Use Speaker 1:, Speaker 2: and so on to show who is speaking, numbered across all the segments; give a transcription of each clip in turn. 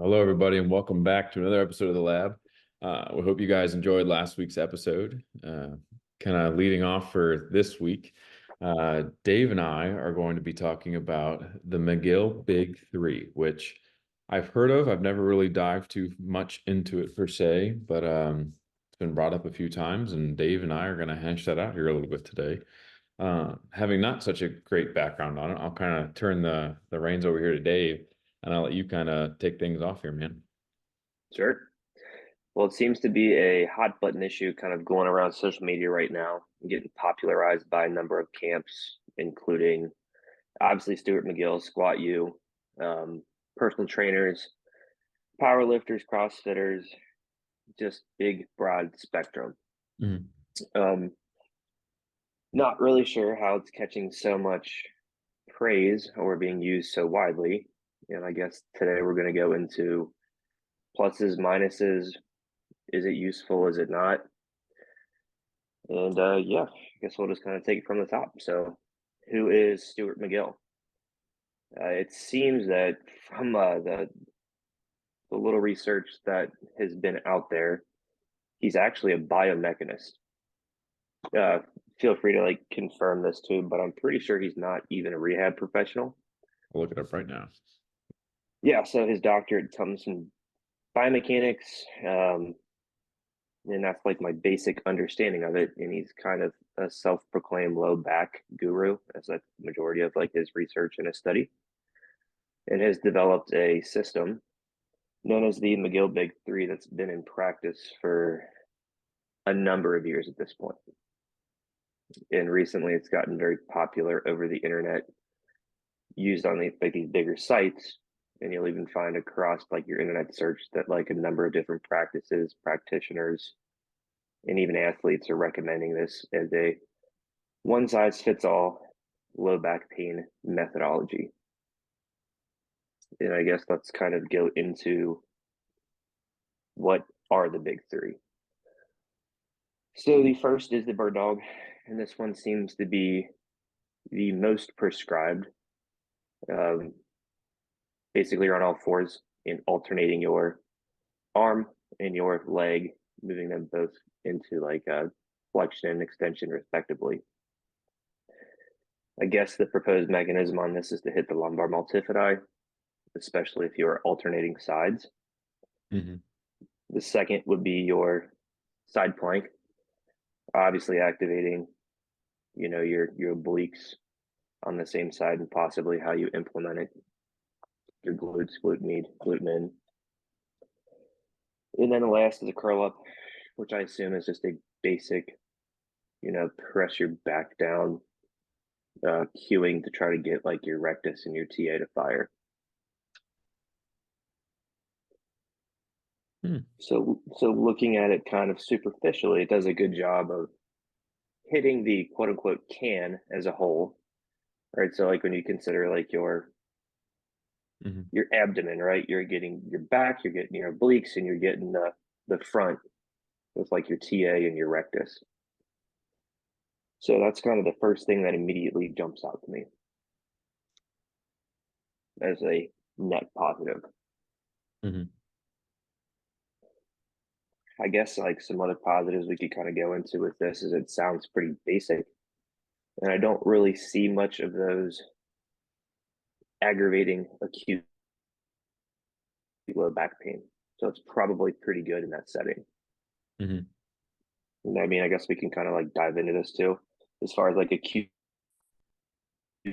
Speaker 1: Hello, everybody, and welcome back to another episode of the Lab. We hope you guys enjoyed last week's episode. Kind of leading off for this week, Dave and I are going to be talking about the McGill Big Three, which I've heard of. I've never really dived too much into it per se, but it's been brought up a few times, and Dave and I are going to hash that out here a little bit today. Having not such a great background on it, I'll kind of turn the reins over here to Dave, and I'll let you kind of take things off here, man.
Speaker 2: Sure. Well, it seems to be a hot button issue kind of going around social media right now, getting popularized by a number of camps, including obviously Stuart McGill, Squat U, personal trainers, power lifters, CrossFitters, just big, broad spectrum.
Speaker 1: Mhm.
Speaker 2: Um, Not really sure how it's catching so much praise or being used so widely. And I guess today we're going to go into pluses, minuses. Is it useful? Is it not? And yeah, I guess we'll just kind of take it from the top. So, who is Stuart McGill? It seems that from the little research that has been out there, he's actually a biomechanist. Uh, Feel free to like confirm this too, but I'm pretty sure he's not even a rehab professional.
Speaker 1: I'll look it up right now.
Speaker 2: Yeah, so his doctorate comes from biomechanics, and that's like my basic understanding of it. And he's kind of a self-proclaimed low back guru, as a majority of like his research and his study, and has developed a system known as the McGill Big Three that's been in practice for a number of years at this point. And recently, it's gotten very popular over the internet, used on like these bigger sites, and you'll even find across like your internet search that like a number of different practices, practitioners, and even athletes are recommending this as a one size fits all low back pain methodology. And I guess let's kind of go into what are the big three. So the first is the bird dog, and this one seems to be the most prescribed. Um, Basically, you're on all fours and alternating your arm and your leg, moving them both into like a flexion and extension, respectively. I guess the proposed mechanism on this is to hit the lumbar multifidi, especially if you are alternating sides.
Speaker 1: Hmm.
Speaker 2: The second would be your side plank, obviously activating, your obliques on the same side and possibly how you implement it, your glutes, glute med, glute min. And then the last is a curl up, which I assume is just a basic, press your back down, cueing to try to get like your rectus and your TA to fire.
Speaker 1: Hmm.
Speaker 2: So looking at it kind of superficially, it does a good job of hitting the quote unquote can as a whole, right? So like when you consider like
Speaker 1: Hmm.
Speaker 2: your abdomen, right? You're getting your back, you're getting your obliques, and you're getting the front with like your TA and your rectus. So that's kind of the first thing that immediately jumps out to me as a net positive.
Speaker 1: Hmm.
Speaker 2: I guess like some other positives we could kind of go into with this is it sounds pretty basic, and I don't really see much of those aggravating acute low back pain. So it's probably pretty good in that setting.
Speaker 1: Hmm.
Speaker 2: And I mean, I guess we can kind of like dive into this too, as far as like acute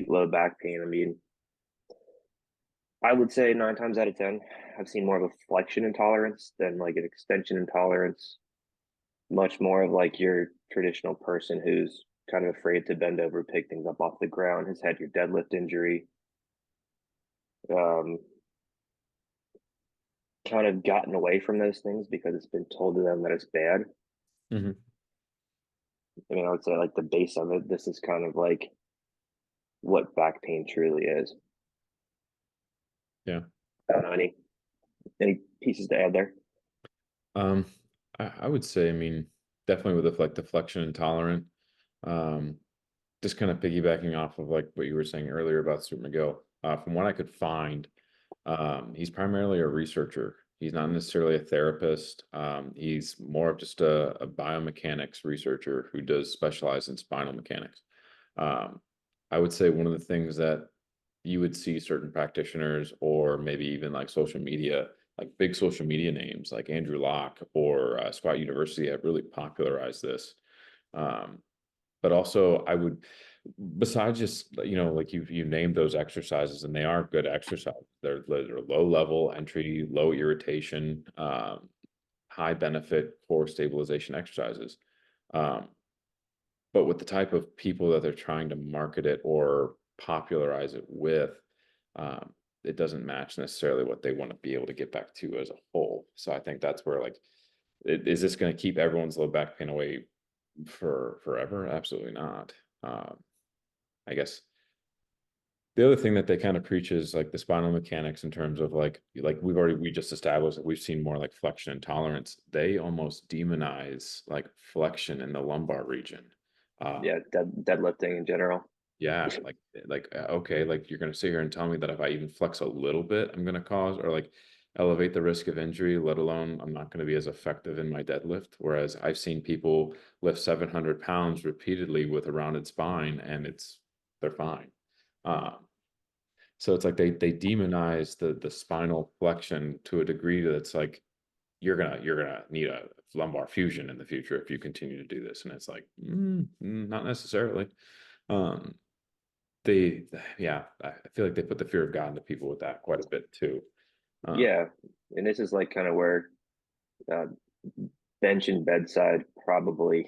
Speaker 2: low back pain. I mean, I would say 9 times out of 10, I've seen more of a flexion intolerance than like an extension intolerance. Much more of like your traditional person who's kind of afraid to bend over, pick things up off the ground, has had your deadlift injury, um, kind of gotten away from those things because it's been told to them that it's bad.
Speaker 1: Hmm.
Speaker 2: I mean, I would say like the base of it, this is kind of like what back pain truly is.
Speaker 1: Yeah.
Speaker 2: I don't know any pieces to add there.
Speaker 1: Um, I would say, I mean, definitely with the flexion intolerant. Um, just kind of piggybacking off of like what you were saying earlier about Super McGill. From what I could find, He's primarily a researcher. He's not necessarily a therapist. He's more of just a biomechanics researcher who does specialize in spinal mechanics. Um, I would say one of the things that you would see certain practitioners or maybe even like social media, like big social media names like Andrew Locke or Squat University have really popularized this. Um, but also I would, besides just, like you named those exercises and they are good exercises. They're low level entry, low irritation, high benefit core stabilization exercises. Um, but with the type of people that they're trying to market it or popularize it with, um, it doesn't match necessarily what they want to be able to get back to as a whole. So I think that's where, like, is this going to keep everyone's low back pain away for forever? Absolutely not. Um, I guess the other thing that they kind of preach is like the spinal mechanics in terms of like we just established that we've seen more like flexion and tolerance. They almost demonize like flexion in the lumbar region.
Speaker 2: Yeah, deadlifting in general.
Speaker 1: Yeah, okay, like you're gonna sit here and tell me that if I even flex a little bit, I'm gonna cause or like elevate the risk of injury, let alone I'm not gonna be as effective in my deadlift. Whereas I've seen people lift 700 pounds repeatedly with a rounded spine and they're fine. Um, so it's like they demonize the spinal flexion to a degree that's like you're gonna need a lumbar fusion in the future if you continue to do this. And it's like, not necessarily. Um, they yeah, I feel like they put the fear of God into people with that quite a bit too. Um,
Speaker 2: Yeah, and this is like kind of where uh, bench and bedside probably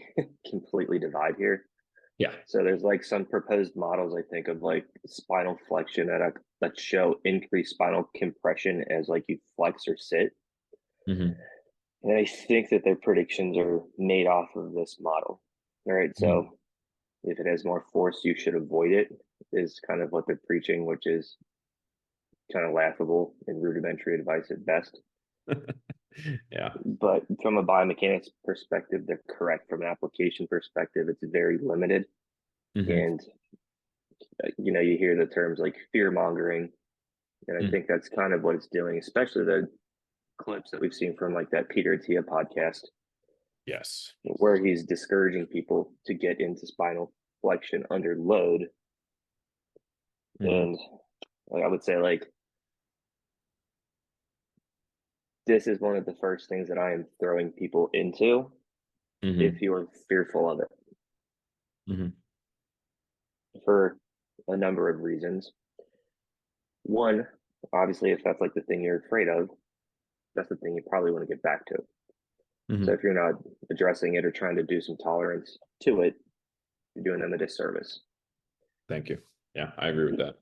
Speaker 2: completely divide here.
Speaker 1: yeah.
Speaker 2: So there's like some proposed models, I think, of like spinal flexion that show increased spinal compression as like you flex or sit.
Speaker 1: Hmm.
Speaker 2: And I think that their predictions are made off of this model. All right.
Speaker 1: Hmm.
Speaker 2: So if it has more force, you should avoid it, is kind of what they're preaching, which is kind of laughable and rudimentary advice at best.
Speaker 1: Yeah.
Speaker 2: But from a biomechanics perspective, they're correct. From an application perspective, it's very limited.
Speaker 1: Hmm.
Speaker 2: And, you hear the terms like fear mongering. And I
Speaker 1: Mm.
Speaker 2: think that's kind of what it's doing, especially the clips that we've seen from like that Peter Attia podcast,
Speaker 1: Yes.
Speaker 2: where he's discouraging people to get into spinal flexion under load.
Speaker 1: Hmm.
Speaker 2: And like, I would say, like, this is one of the first things that I am throwing people into
Speaker 1: Hmm.
Speaker 2: if you're fearful of it
Speaker 1: Hmm.
Speaker 2: for a number of reasons. One, obviously, if that's like the thing you're afraid of, that's the thing you probably want to get back to. So
Speaker 1: Hmm.
Speaker 2: if you're not addressing it or trying to do some tolerance to it, you're doing them a disservice.
Speaker 1: Thank you. Yeah, I agree with that.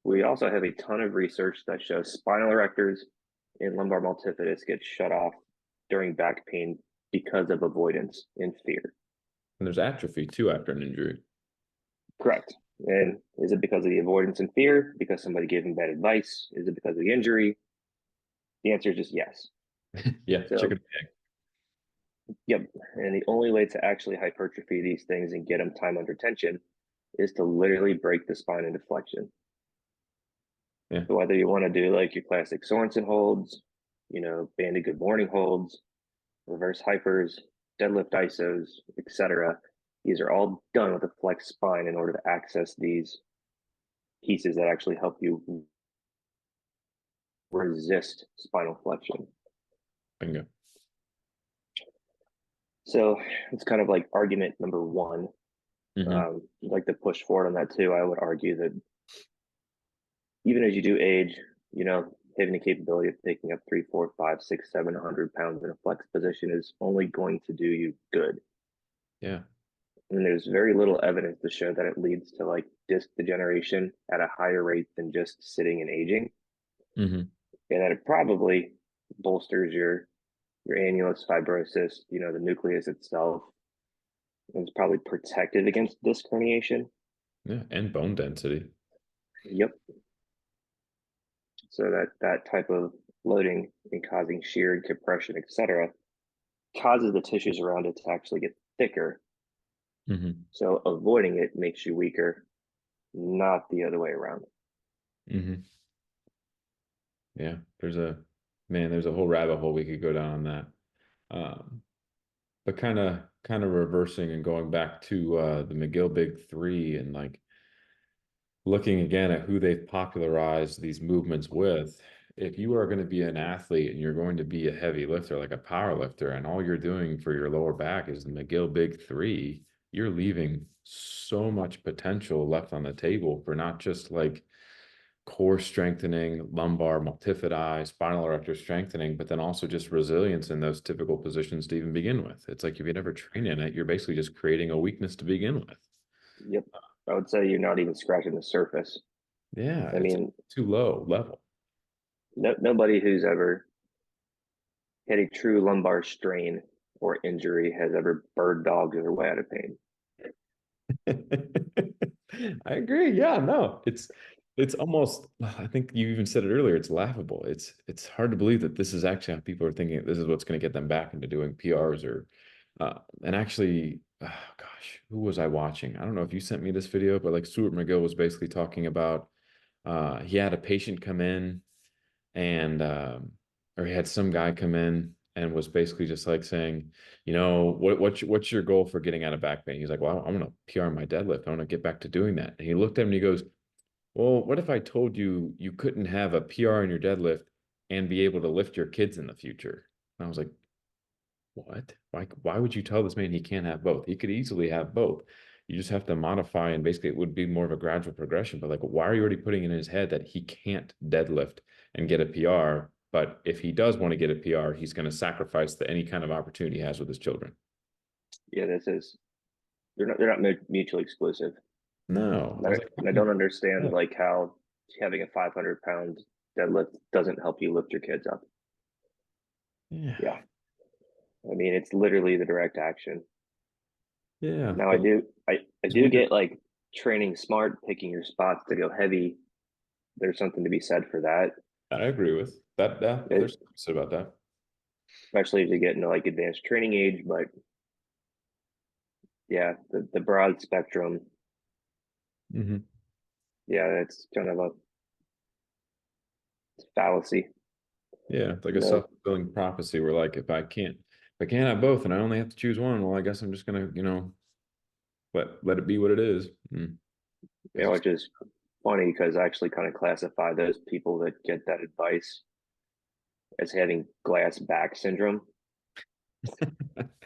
Speaker 2: We also have a ton of research that shows spinal erectors and lumbar multifidus get shut off during back pain because of avoidance and fear.
Speaker 1: And there's atrophy too after an injury.
Speaker 2: Correct. And is it because of the avoidance and fear? Because somebody gave them bad advice? Is it because of the injury? The answer is just yes.
Speaker 1: Yeah,
Speaker 2: So,
Speaker 1: chicken and egg.
Speaker 2: yep. And the only way to actually hypertrophy these things and get them time under tension is to literally break the spine into flexion.
Speaker 1: Yeah.
Speaker 2: So whether you want to do like your classic Sorensen holds, banded good morning holds, reverse hypers, deadlift isos, etc. These are all done with a flex spine in order to access these pieces that actually help you resist spinal flexion.
Speaker 1: Bingo.
Speaker 2: So it's kind of like argument number one.
Speaker 1: Hmm.
Speaker 2: I'd like to push forward on that too. I would argue that even as you do age, having the capability of picking up 3, 4, 5, 6, 700 pounds in a flex position is only going to do you good.
Speaker 1: Yeah.
Speaker 2: And there's very little evidence to show that it leads to like disc degeneration at a higher rate than just sitting and aging,
Speaker 1: Hmm.
Speaker 2: and that it probably bolsters your annulus fibrosis, the nucleus itself, and it's probably protected against disc herniation.
Speaker 1: Yeah, and bone density.
Speaker 2: Yep. So that type of loading and causing shear and compression, etc., causes the tissues around it to actually get thicker.
Speaker 1: Hmm.
Speaker 2: So avoiding it makes you weaker, not the other way around.
Speaker 1: Hmm. Yeah, there's a whole rabbit hole we could go down on that. Um, but kind of reversing and going back to the McGill Big Three and like looking again at who they've popularized these movements with. If you are going to be an athlete and you're going to be a heavy lifter, like a power lifter, and all you're doing for your lower back is the McGill Big Three, you're leaving so much potential left on the table for not just like core strengthening, lumbar, multifidi, spinal erector strengthening, but then also just resilience in those typical positions to even begin with. It's like if you never train in it, you're basically just creating a weakness to begin with.
Speaker 2: Yep. I would say you're not even scratching the surface.
Speaker 1: Yeah,
Speaker 2: I
Speaker 1: it's
Speaker 2: mean,
Speaker 1: too low level.
Speaker 2: nobody who's ever had a true lumbar strain or injury has ever bird dogged their way out of pain.
Speaker 1: I agree. Yeah, no, it's almost, I think you even said it earlier, it's laughable. It's hard to believe that this is actually how people are thinking this is what's going to get them back into doing PRs or and actually oh gosh, who was I watching? I don't know if you sent me this video, but like Stuart McGill was basically talking about he had a patient come in and or he had some guy come in and was basically just like saying, what's your goal for getting out of back pain? He's like, well, I'm gonna PR my deadlift. I want to get back to doing that. And he looked at him and he goes, well, what if I told you you couldn't have a PR in your deadlift and be able to lift your kids in the future? And I was like, what? Why would you tell this man he can't have both? He could easily have both. You just have to modify, and basically it would be more of a gradual progression. But like, why are you already putting in his head that he can't deadlift and get a PR? But if he does want to get a PR, he's going to sacrifice any kind of opportunity he has with his children.
Speaker 2: Yeah, this is they're not mutually exclusive.
Speaker 1: No, I was like,
Speaker 2: And I don't understand like how having a 500-pound deadlift doesn't help you lift your kids up.
Speaker 1: yeah,
Speaker 2: Yeah, I mean it's literally the direct action.
Speaker 1: yeah,
Speaker 2: Now
Speaker 1: but
Speaker 2: I
Speaker 1: it's
Speaker 2: do
Speaker 1: weird.
Speaker 2: get like training smart, picking your spots to go heavy. There's something to be said for that,
Speaker 1: I agree with that. There's
Speaker 2: it,
Speaker 1: something to say about that.
Speaker 2: especially as you get into like advanced training age. But yeah, the broad spectrum,
Speaker 1: Hmm.
Speaker 2: yeah, it's kind of a fallacy.
Speaker 1: Yeah, it's like a
Speaker 2: No,
Speaker 1: self-fulfilling prophecy where like if I can't have both and I only have to choose one, well, I guess I'm just gonna, let it be what it is. It's just
Speaker 2: which is funny because I actually kind of classify those people that get that advice as having glass back syndrome.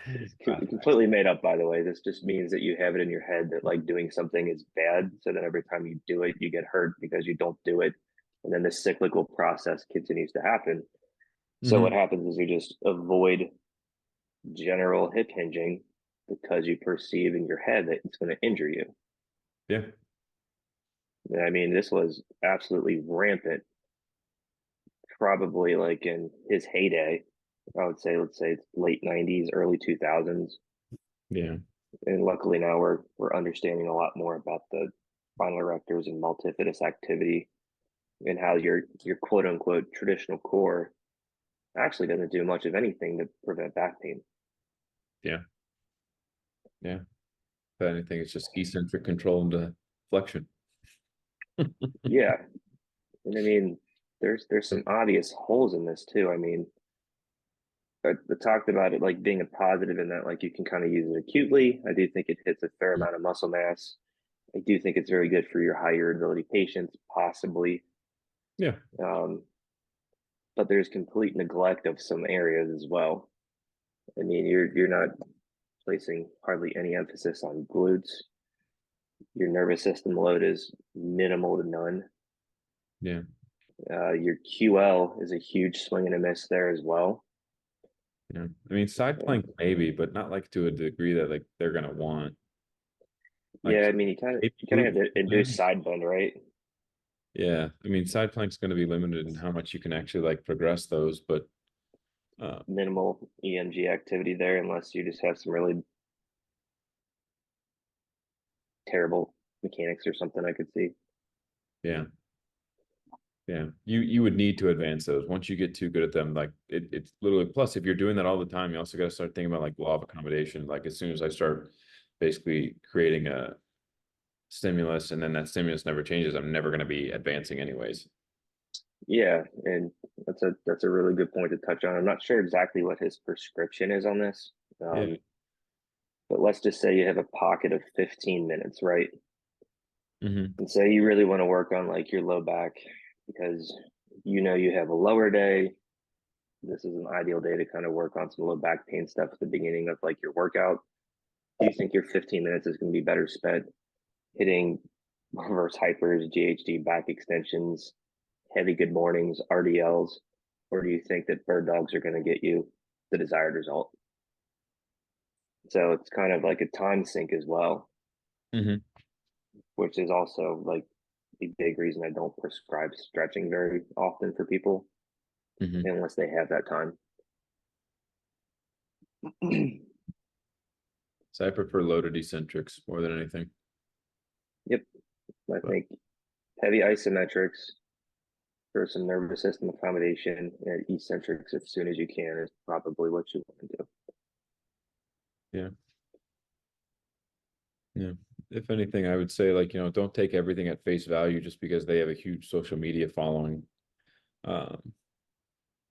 Speaker 2: It's completely made up, by the way. This just means that you have it in your head that like doing something is bad. So then every time you do it, you get hurt because you don't do it. And then this cyclical process continues to happen. So what
Speaker 1: Mhm.
Speaker 2: happens is you just avoid general hip hinging because you perceive in your head that it's going to injure you.
Speaker 1: Yeah,
Speaker 2: And I mean, this was absolutely rampant, probably like in his heyday. I would say, let's say it's late 90s, early 2000s.
Speaker 1: yeah,
Speaker 2: And luckily now we're understanding a lot more about the spinal erectors and multifidus activity and how your quote unquote traditional core actually doesn't do much of anything to prevent back pain.
Speaker 1: yeah, yeah. If anything, it's just eccentric control and deflection.
Speaker 2: Yeah, and I mean there's some obvious holes in this too. I mean, I talked about it like being a positive in that like you can kind of use it acutely. I do think it hits a fair amount of muscle mass. I do think it's very good for your higher ability patients, possibly.
Speaker 1: Yeah,
Speaker 2: Um, but there's complete neglect of some areas as well. I mean, you're not placing hardly any emphasis on glutes. Your nervous system load is minimal to none.
Speaker 1: yeah,
Speaker 2: Your QL is a huge swing and a miss there as well.
Speaker 1: yeah. I mean, side plank maybe, but not like to a degree that like they're gonna want.
Speaker 2: Yeah,
Speaker 1: Like
Speaker 2: I mean, you kind of
Speaker 1: maybe
Speaker 2: you kind of
Speaker 1: glute
Speaker 2: have to induce
Speaker 1: building.
Speaker 2: side bend, right?
Speaker 1: Yeah, I mean, side plank's going to be limited in how much you can actually like progress those, but uh,
Speaker 2: Minimal EMG activity there, unless you just have some really terrible mechanics or something. I could see.
Speaker 1: yeah, yeah, you would need to advance those. Once you get too good at them, like it's literally. Plus, if you're doing that all the time, you also got to start thinking about like law of accommodation. Like as soon as I start basically creating a stimulus, and then that stimulus never changes, I'm never going to be advancing anyways.
Speaker 2: Yeah, and that's a really good point to touch on. I'm not sure exactly what his prescription is on this,
Speaker 1: Yeah.
Speaker 2: but let's just say you have a pocket of 15 minutes, right?
Speaker 1: Hmm.
Speaker 2: And say you really want to work on like your low back because you know you have a lower day. This is an ideal day to kind of work on some low back pain stuff at the beginning of like your workout. Do you think your 15 minutes is going to be better spent hitting reverse hypers, GHD back extensions, heavy good mornings, RDLs, or do you think that bird dogs are going to get you the desired result? So it's kind of like a time sink as well,
Speaker 1: Hmm.
Speaker 2: which is also like a big reason I don't prescribe stretching very often for people
Speaker 1: Hmm.
Speaker 2: unless they have that time.
Speaker 1: So I prefer loaded eccentrics more than anything.
Speaker 2: Yep, I
Speaker 1: But
Speaker 2: think heavy isometrics for some nervous system accommodation and eccentrics as soon as you can is probably what you want to do.
Speaker 1: yeah, yeah. If anything, I would say like, don't take everything at face value just because they have a huge social media following. Um,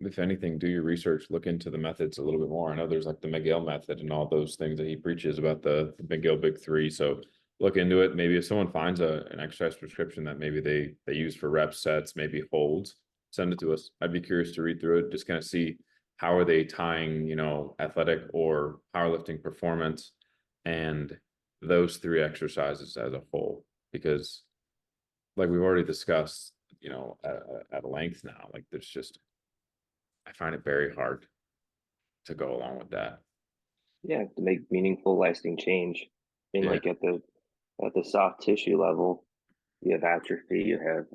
Speaker 1: if anything, do your research, look into the methods a little bit more. I know there's like the McGill method and all those things that he preaches about the McGill Big Three. So look into it. Maybe if someone finds an exercise prescription that maybe they use for rep sets, maybe holds, send it to us. I'd be curious to read through it, just kind of see how are they tying, athletic or powerlifting performance and those three exercises as a whole. Because like we've already discussed, at length now, like there's just I find it very hard to go along with that.
Speaker 2: Yeah, to make meaningful, lasting change in
Speaker 1: Yeah.
Speaker 2: like at the soft tissue level, you have atrophy, you have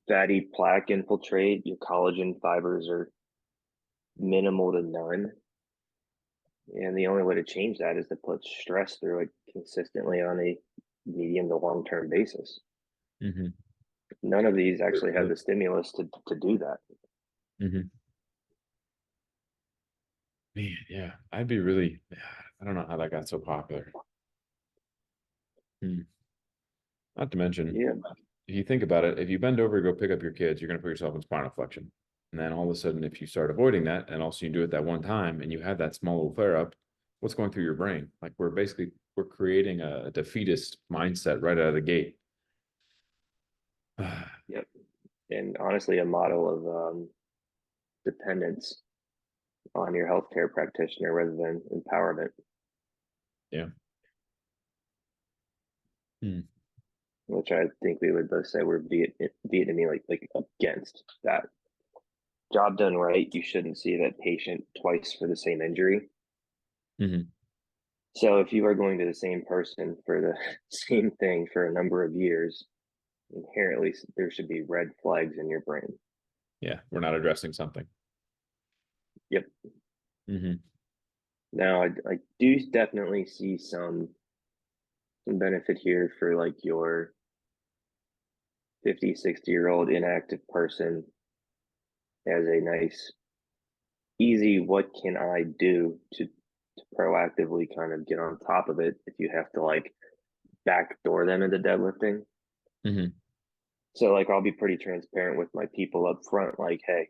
Speaker 2: fatty plaque infiltrate, your collagen fibers are minimal to none. And the only way to change that is to put stress through it consistently on a medium to long term basis.
Speaker 1: Hmm.
Speaker 2: None of these actually have the stimulus to do that.
Speaker 1: Hmm. Man, yeah, I'd be really, yeah, I don't know how that got so popular. Hmm. Not to mention,
Speaker 2: Yeah.
Speaker 1: if you think about it, if you bend over to go pick up your kids, you're going to put yourself in spinal flexion. And then all of a sudden, if you start avoiding that and also you do it that one time and you have that small little flare up, what's going through your brain? Like we're creating a defeatist mindset right out of the gate.
Speaker 2: Yep. And honestly, a model of dependence on your healthcare practitioner rather than empowerment,
Speaker 1: Yeah. Hmm.
Speaker 2: which I think we would both say we're Vietnamese like against that. Job done right, you shouldn't see that patient twice for the same injury.
Speaker 1: Hmm.
Speaker 2: So if you are going to the same person for the same thing for a number of years, inherently there should be red flags in your brain.
Speaker 1: Yeah, we're not addressing something.
Speaker 2: Yep.
Speaker 1: Hmm.
Speaker 2: Now I do definitely see some benefit here for like your 50, 60-year-old inactive person as a nice, easy, what can I do to proactively kind of get on top of it if you have to like backdoor them into deadlifting.
Speaker 1: Hmm.
Speaker 2: So like I'll be pretty transparent with my people up front, like, hey,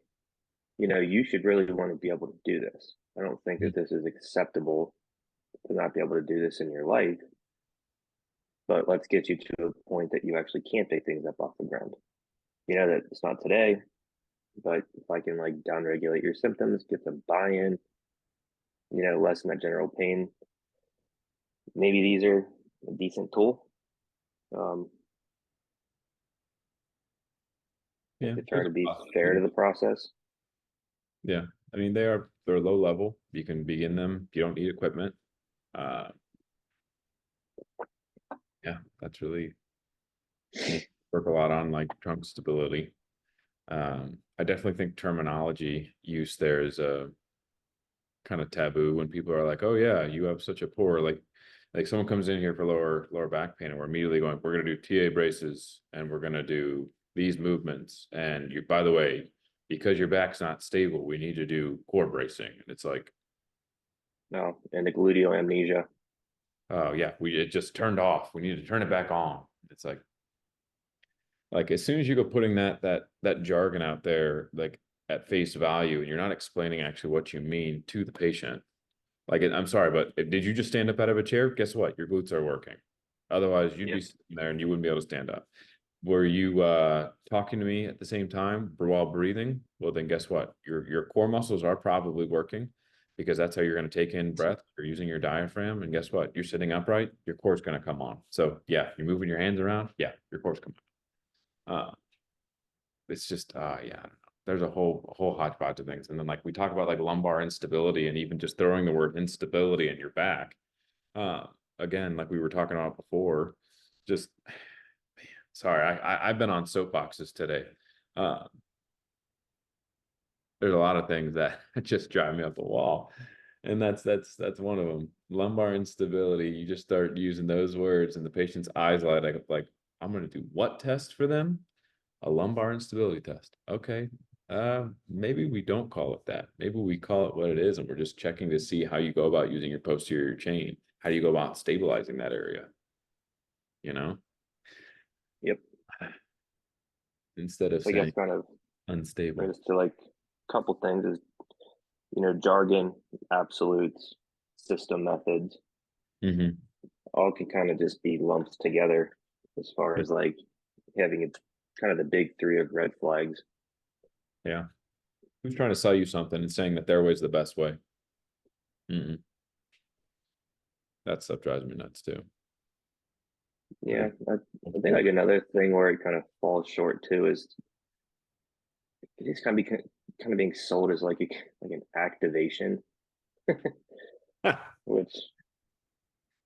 Speaker 2: you should really want to be able to do this. I don't think that this is acceptable to not be able to do this in your life, but let's get you to a point that you actually can pick things up off the ground. You know that it's not today, but if I can like downregulate your symptoms, get some buy-in, lessen that general pain, maybe these are a decent tool. Um,
Speaker 1: Yeah,
Speaker 2: to try
Speaker 1: there's
Speaker 2: to
Speaker 1: a
Speaker 2: be fair to
Speaker 1: possibility.
Speaker 2: the process.
Speaker 1: Yeah. I mean, they're low level. You can begin them. You don't need equipment. Uh, yeah, that's really work a lot on like trunk stability. I definitely think terminology use there is a kind of taboo when people are like, "Oh yeah, you have such a poor like someone comes in here for lower back pain and we're immediately going, we're gonna do TA braces and we're gonna do these movements and you by the way, because your back's not stable, we need to do core bracing." And it's like,
Speaker 2: No, and the gluteal amnesia.
Speaker 1: oh yeah, it just turned off. We need to turn it back on. It's like, Like as soon as you go putting that jargon out there, like at face value, and you're not explaining actually what you mean to the patient. Like, I'm sorry, but did you just stand up out of a chair? Guess what? Your glutes are working. Otherwise, you'd be
Speaker 2: Yep.
Speaker 1: sitting there and you wouldn't be able to stand up. Were you talking to me at the same time while breathing? Well, then guess what? Your core muscles are probably working because that's how you're going to take in breath. You're using your diaphragm, and guess what? You're sitting upright. Your core's going to come on. So yeah, you're moving your hands around. Yeah, your core's coming on. It's just yeah, I don't know. There's a whole hodgepodge of things, and then like we talk about like lumbar instability, and even just throwing the word instability in your back. Uh, Again, like we were talking about before, just sorry, I've been on soapboxes today. Uh, there's a lot of things that just drive me up the wall, and that's one of them. Lumbar instability. You just start using those words, and the patient's eyes light up like, I'm going to do what test for them? A lumbar instability test. Okay. Maybe we don't call it that. Maybe we call it what it is, and we're just checking to see how you go about using your posterior chain. How do you go about stabilizing that area? You know,
Speaker 2: Yep.
Speaker 1: instead of
Speaker 2: I guess
Speaker 1: saying
Speaker 2: kind of
Speaker 1: unstable.
Speaker 2: brings us to like a couple things is, jargon, absolutes, system methods,
Speaker 1: Hmm.
Speaker 2: all can kind of just be lumped together as far as like having a kind of the big three of red flags.
Speaker 1: Yeah. Who's trying to sell you something and saying that their way is the best way? Mm-mm. That stuff drives me nuts too.
Speaker 2: Yeah,
Speaker 1: Like,
Speaker 2: I think like another thing where it kind of falls short too is it's kind of being sold as like an activation,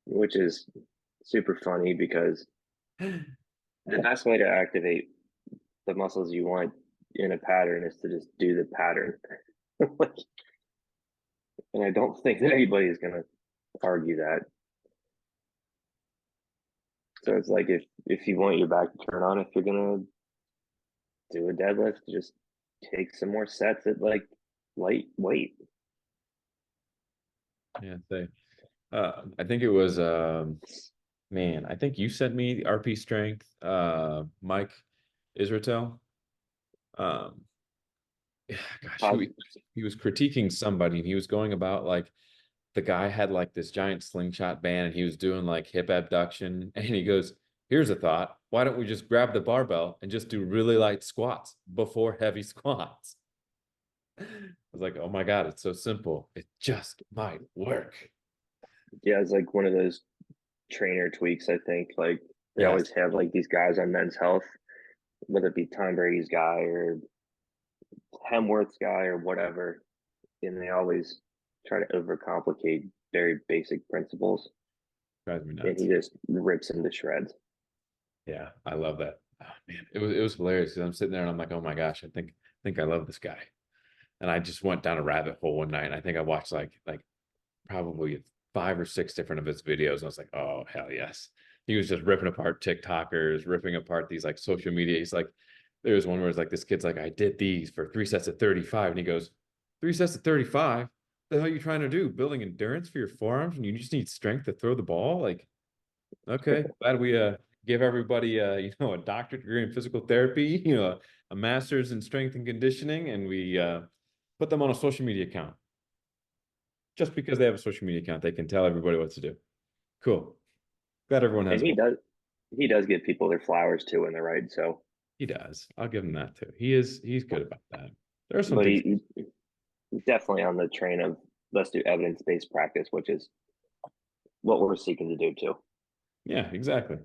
Speaker 2: which is super funny because the best way to activate the muscles you want in a pattern is to just do the pattern. Like, and I don't think that anybody is going to argue that. So it's like if you want your back to turn on, if you're going to do a deadlift, just take some more sets at like light weight.
Speaker 1: yeah, say. I think it was man, I think you sent me the RP strength, Mike Israetel. Um, yeah, gosh, he was critiquing somebody, and he was going about like the guy had like this giant slingshot band, and he was doing like hip abduction, and he goes, "Here's a thought: why don't we just grab the barbell and just do really light squats before heavy squats?" I was like, "Oh my God, it's so simple. It just might work."
Speaker 2: Yeah, it's like one of those trainer tweaks. I think like they
Speaker 1: Yes,
Speaker 2: always have like these guys on Men's Health, whether it be Tom Brady's guy or Hemworth's guy or whatever, and they always try to overcomplicate very basic principles,
Speaker 1: drives me
Speaker 2: and
Speaker 1: nuts.
Speaker 2: he just rips them to shreds.
Speaker 1: Yeah, I love that. Oh, man, it was hilarious because I'm sitting there and I'm like, oh my gosh, I think I love this guy. And I just went down a rabbit hole one night. And I think I watched like probably 5 or 6 different of his videos. And I was like, oh hell yes. He was just ripping apart TikTokers, ripping apart these like social media. He's like, there was one where it's like this kid's like, I did these for 3 sets of 35. And he goes, 3 sets of 35? The hell are you trying to do? Building endurance for your forearms and you just need strength to throw the ball? Like, okay, glad we give everybody a doctorate degree in physical therapy, a master's in strength and conditioning, and we put them on a social media account. Just because they have a social media account, they can tell everybody what to do. Cool. Glad everyone
Speaker 2: And
Speaker 1: has one.
Speaker 2: he does give people their flowers too when they're right. So,
Speaker 1: He does. I'll give him that too. He's good about that. There are some
Speaker 2: but
Speaker 1: things.
Speaker 2: he's definitely on the train of let's do evidence based practice, which is what we're seeking to do too.
Speaker 1: Yeah, exactly.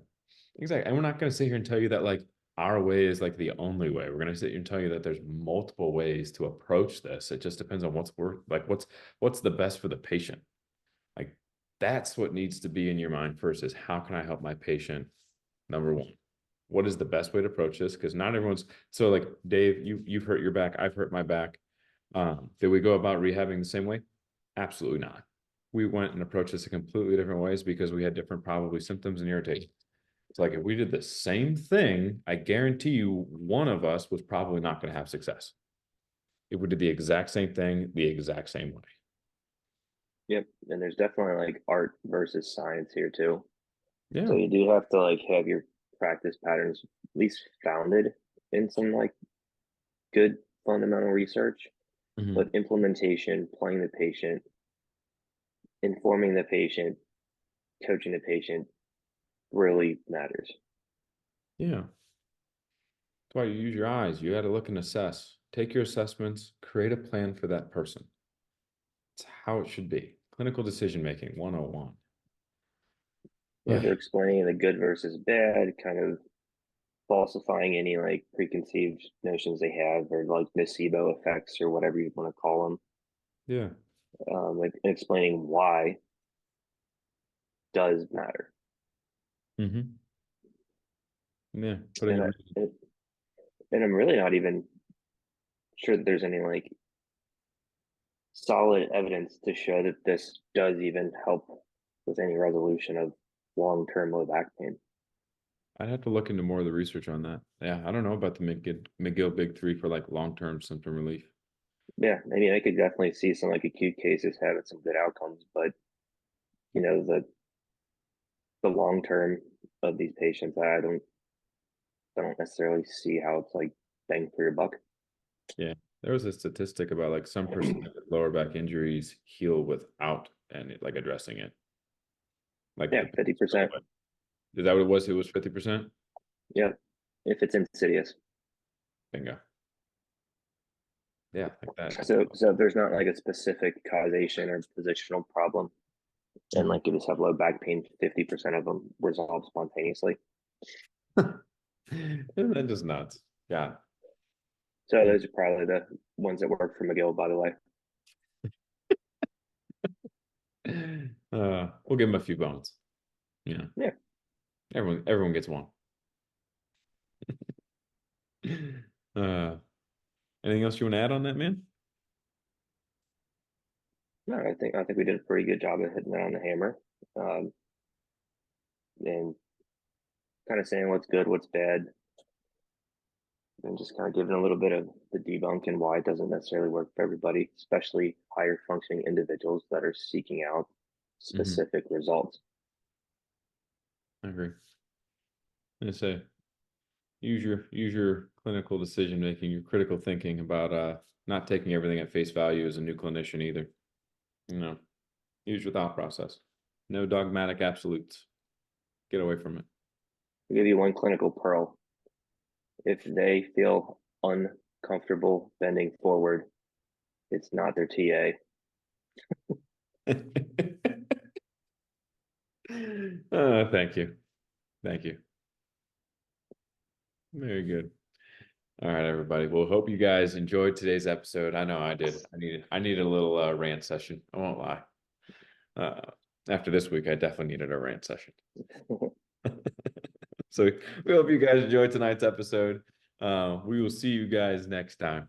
Speaker 1: Exactly. And we're not going to sit here and tell you that like our way is like the only way. We're going to sit here and tell you that there's multiple ways to approach this. It just depends on what's the best for the patient. Like that's what needs to be in your mind first is how can I help my patient? Number one, what is the best way to approach this? Because not everyone's so like Dave, you've hurt your back, I've hurt my back. Did we go about rehabbing the same way? Absolutely not. We went and approached this a completely different ways because we had different probably symptoms and irritation. It's like if we did the same thing, I guarantee you one of us was probably not going to have success. If we did the exact same thing the exact same way.
Speaker 2: Yep. And there's definitely like art versus science here too. So
Speaker 1: Yeah.
Speaker 2: you do have to like have your practice patterns, at least founded in some like good fundamental research,
Speaker 1: Hmm.
Speaker 2: but implementation, playing the patient, informing the patient, coaching the patient really matters.
Speaker 1: Yeah. That's why you use your eyes. You got to look and assess. Take your assessments, create a plan for that person. It's how it should be. Clinical decision making 101.
Speaker 2: Yeah,
Speaker 1: But
Speaker 2: they're explaining the good versus bad, kind of falsifying any like preconceived notions they have, or like nocebo effects, or whatever you want to call them.
Speaker 1: yeah.
Speaker 2: Like explaining why does matter.
Speaker 1: Hmm. Yeah. Putting
Speaker 2: And
Speaker 1: a
Speaker 2: I,
Speaker 1: reason.
Speaker 2: and I'm really not even sure that there's any like solid evidence to show that this does even help with any resolution of long-term low back pain.
Speaker 1: I'd have to look into more of the research on that. Yeah, I don't know about the McGill Big Three for like long-term symptom relief.
Speaker 2: Yeah, I mean, I could definitely see some like acute cases having some good outcomes, but the long term of these patients, I don't necessarily see how it's like bang for your buck.
Speaker 1: Yeah. There was a statistic about like some percent of lower back injuries heal without and like addressing it. Like
Speaker 2: Yeah,
Speaker 1: the pain
Speaker 2: fifty
Speaker 1: just go
Speaker 2: percent.
Speaker 1: away. Is that what it was? It was 50%?
Speaker 2: Yeah, if it's insidious.
Speaker 1: Bingo. Yeah, like that.
Speaker 2: So if there's not like a specific causation or positional problem, and
Speaker 1: Mhm.
Speaker 2: like you just have low back pain, 50% of them resolve spontaneously.
Speaker 1: Isn't that just nuts? Yeah.
Speaker 2: So those are probably the ones that work for McGill, by the way.
Speaker 1: We'll give him a few bones. You know,
Speaker 2: Yeah,
Speaker 1: everyone gets one. Uh, anything else you want to add on that, man?
Speaker 2: no, I think we did a pretty good job of hitting that on the hammer, and kind of saying what's good, what's bad, and just kind of giving a little bit of the debunk and why it doesn't necessarily work for everybody, especially higher functioning individuals that are seeking out
Speaker 1: Hmm.
Speaker 2: specific results.
Speaker 1: I agree. I say use your clinical decision making, your critical thinking about not taking everything at face value as a new clinician either. You know, use your thought process. No dogmatic absolutes. Get away from it.
Speaker 2: I'll give you one clinical pearl. If they feel uncomfortable bending forward, it's not their TA.
Speaker 1: Thank you. Thank you. Very good. All right, everybody. Well, hope you guys enjoyed today's episode. I know I did. I needed a little rant session. I won't lie. Uh, After this week, I definitely needed a rant session. So we hope you guys enjoyed tonight's episode. We will see you guys next time.